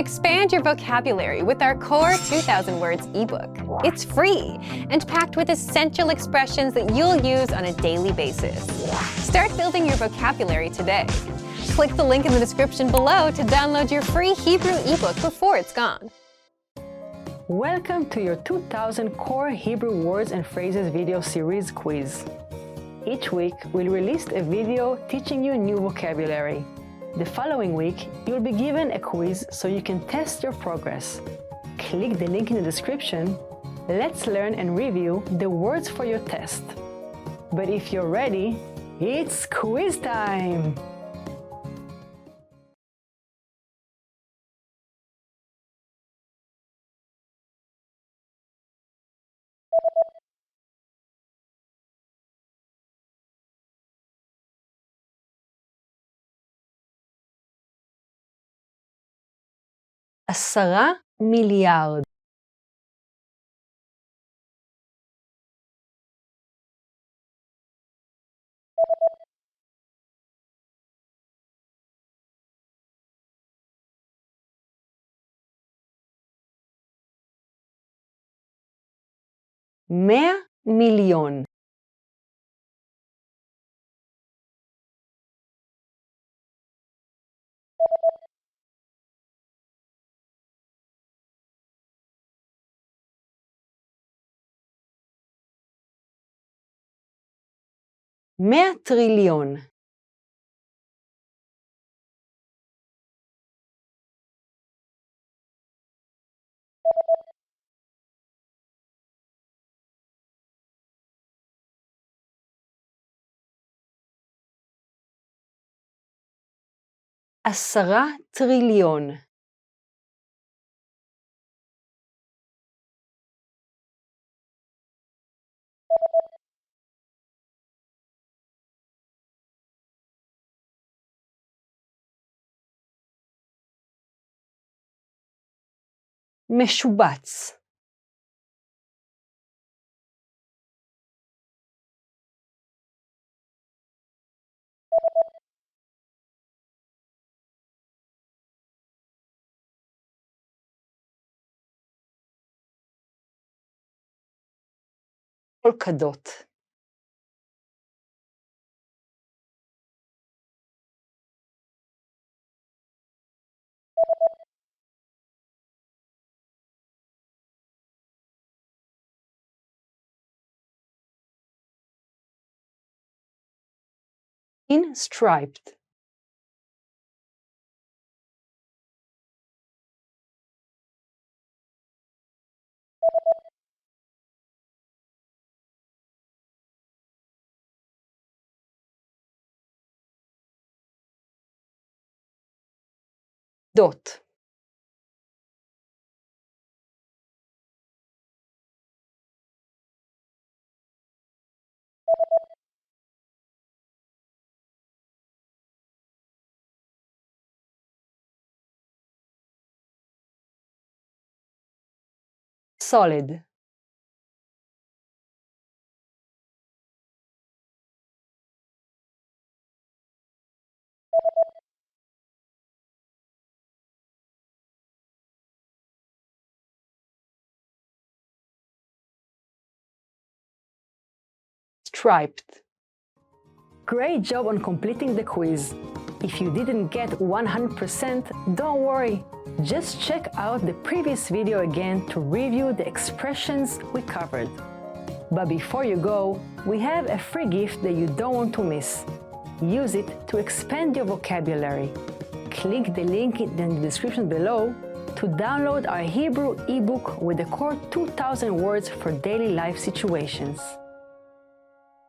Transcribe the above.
Expand your vocabulary with our Core 2000 Words ebook. It's free and packed with essential expressions that you'll use on a daily basis. Start building your vocabulary today. Click the link in the description below to download your free Hebrew ebook before it's gone. Welcome to your 2000 Core Hebrew Words and Phrases video series quiz. Each week, we'll release a video teaching you new vocabulary. The following week, you'll be given a quiz so you can test your progress. Click the link in the description. Let's learn and review the words for your test. But if you're ready, it's quiz time! $10 מיליארד. $100 מיליון. $100 טריליון. $10 טריליון. משובץ. פולקדות. In striped. Dot. Solid. Striped. Great job on completing the quiz. If you didn't get 100%, don't worry. Just check out the previous video again to review the expressions we covered. But before you go, we have a free gift that you don't want to miss. Use it to expand your vocabulary. Click the link in the description below to download our Hebrew ebook with the core 2000 words for daily life situations.